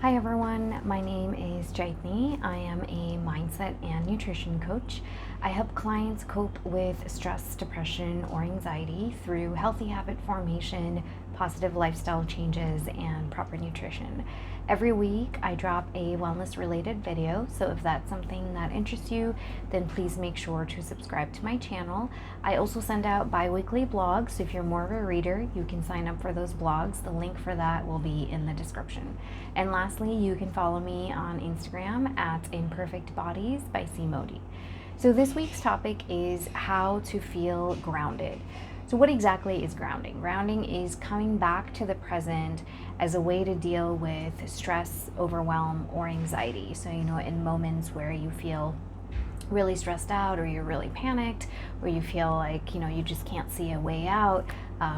Hi everyone, my name is Jaitni. I am a mindset and nutrition coach. I help clients cope with stress, depression, or anxiety through healthy habit formation, positive lifestyle changes, and proper nutrition. Every week I drop a wellness related video, so if that's something that interests you, then please make sure to subscribe to my channel. I also send out bi-weekly blogs, so if you're more of a reader, you can sign up for those blogs. The link for that will be in the description. And lastly, you can follow me on Instagram at Imperfect Bodies by C Modi. So this week's topic is how to feel grounded. So what exactly is grounding? Grounding is coming back to the present as a way to deal with stress, overwhelm, or anxiety. So, in moments where you feel really stressed out, or you're really panicked, or you feel like you just can't see a way out,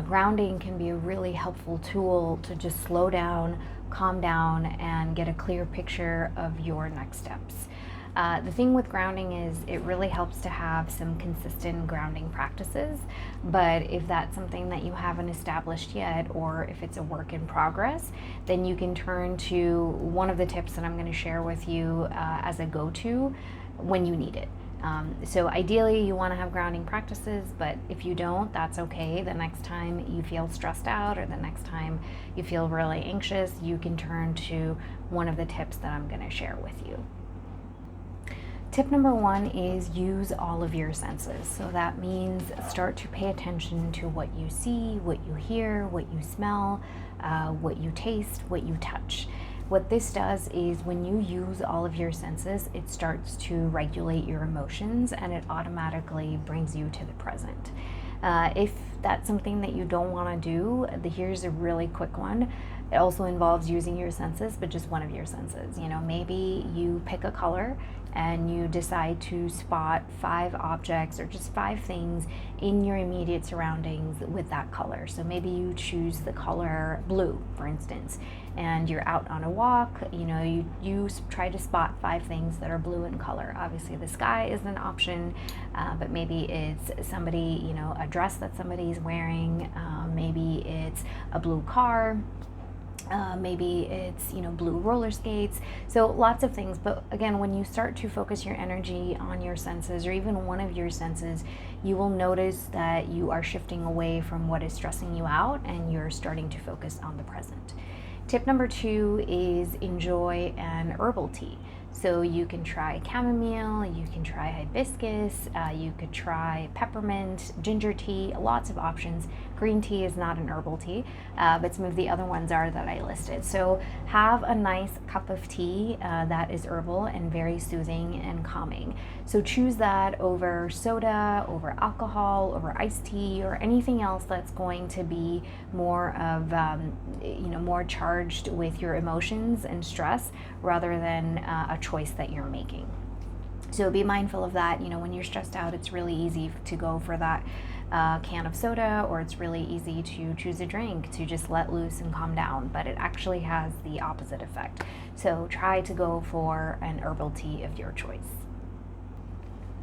grounding can be a really helpful tool to just slow down, calm down, and get a clear picture of your next steps. The thing with grounding is it really helps to have some consistent grounding practices, but if that's something that you haven't established yet, or if it's a work in progress, then you can turn to one of the tips that I'm going to share with you as a go-to when you need it. So ideally you want to have grounding practices, but if you don't, that's okay. The next time you feel stressed out, or the next time you feel really anxious, you can turn to one of the tips that I'm going to share with you. Tip number one is use all of your senses. So that means start to pay attention to what you see, what you hear, what you smell, what you taste, what you touch. What this does is when you use all of your senses, it starts to regulate your emotions, and it automatically brings you to the present. If that's something that you don't want to do, here's a really quick one. It also involves using your senses, but just one of your senses. Maybe you pick a color and you decide to spot 5 objects or just 5 things in your immediate surroundings with that color. So maybe you choose the color blue, for instance, and you're out on a walk. You try to spot 5 things that are blue in color. Obviously the sky is an option, but maybe it's somebody, a dress that somebody's wearing, maybe it's a blue car, maybe it's blue roller skates. So lots of things. But again, when you start to focus your energy on your senses, or even one of your senses, you will notice that you are shifting away from what is stressing you out, and you're starting to focus on the present. Tip number 2 is enjoy an herbal tea. So you can try chamomile, you can try hibiscus, you could try peppermint, ginger tea, lots of options. Green tea is not an herbal tea, but some of the other ones are that I listed. So have a nice cup of tea that is herbal and very soothing and calming. So choose that over soda, over alcohol, over iced tea, or anything else that's going to be more of, more charged with your emotions and stress, rather than a choice that you're making. So be mindful of that. When you're stressed out, it's really easy to go for that can of soda, or it's really easy to choose a drink to just let loose and calm down, but it actually has the opposite effect. So try to go for an herbal tea of your choice.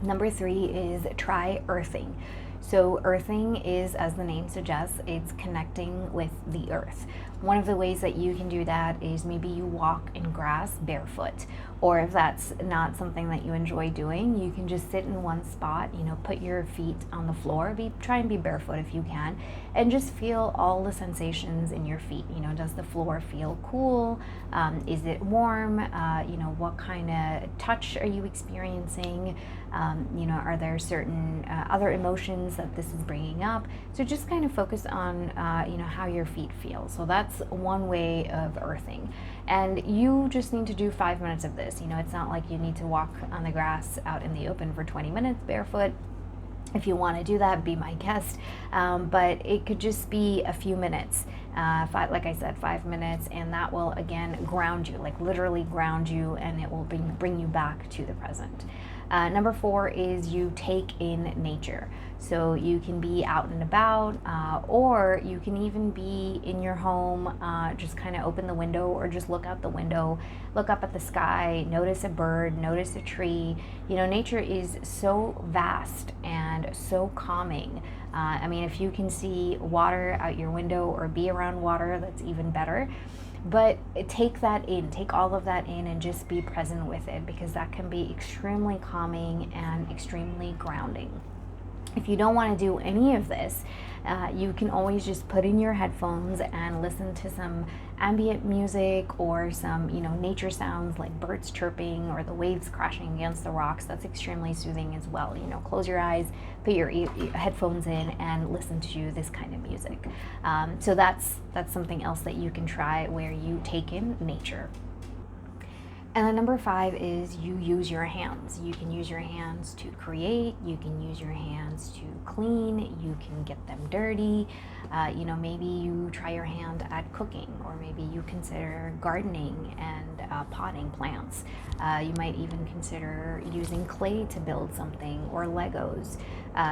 Number 3 is try earthing. So earthing is, as the name suggests, it's connecting with the earth. One of the ways that you can do that is maybe you walk in grass barefoot, or if that's not something that you enjoy doing, you can just sit in one spot, put your feet on the floor, try and be barefoot if you can, and just feel all the sensations in your feet. Does the floor feel cool? Is it warm? What kind of touch are you experiencing? Are there certain other emotions that this is bringing up? So just kind of focus on, how your feet feel. So that's one way of earthing. And you just need to do 5 minutes of this. It's not like you need to walk on the grass out in the open for 20 minutes barefoot. If you want to do that, be my guest. But it could just be a few minutes. Like I said, 5 minutes, and that will again ground you, like literally ground you, and it will bring you back to the present. Number 4 is you take in nature. So you can be out and about, or you can even be in your home, just kind of open the window or just look out the window, look up at the sky, notice a bird, notice a tree. Nature is so vast and so calming. If you can see water out your window or be around water, that's even better. But take that in, take all of that in, and just be present with it, because that can be extremely calming and extremely grounding. If you don't want to do any of this, you can always just put in your headphones and listen to some ambient music or some, nature sounds like birds chirping or the waves crashing against the rocks. That's extremely soothing as well. Close your eyes, put your headphones in, and listen to this kind of music. So that's something else that you can try, where you take in nature. And then number 5 is you use your hands. You can use your hands to create, you can use your hands to clean, you can get them dirty. Maybe you try your hand at cooking, or maybe you consider gardening and potting plants. You might even consider using clay to build something, or Legos.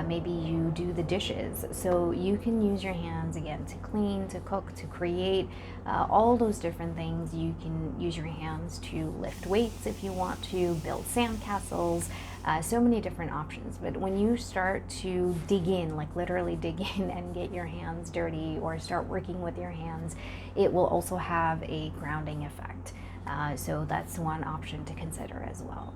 Maybe you do the dishes. So you can use your hands again to clean, to cook, to create, all those different things. You can use your hands to lift weights if you want to, build sandcastles, so many different options. But when you start to dig in, like literally dig in and get your hands dirty, or start working with your hands, it will also have a grounding effect. So that's one option to consider as well.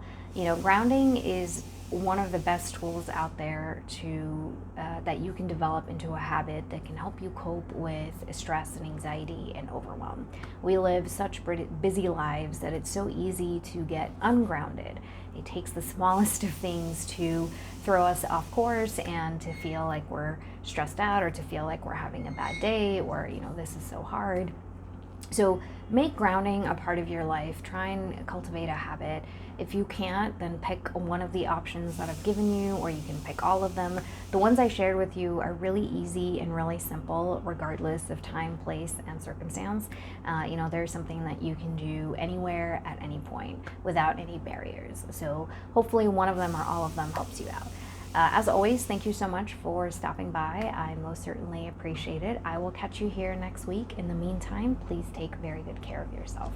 Grounding is one of the best tools out there to that you can develop into a habit that can help you cope with stress and anxiety and overwhelm. We live such busy lives that it's so easy to get ungrounded. It takes the smallest of things to throw us off course, and to feel like we're stressed out, or to feel like we're having a bad day, or this is so hard. So make grounding a part of your life. Try and cultivate a habit. If you can't, then pick one of the options that I've given you, or you can pick all of them. The ones I shared with you are really easy and really simple, regardless of time, place, and circumstance. There's something that you can do anywhere at any point without any barriers. So hopefully one of them or all of them helps you out. As always, thank you so much for stopping by. I most certainly appreciate it. I will catch you here next week. In the meantime, please take very good care of yourself.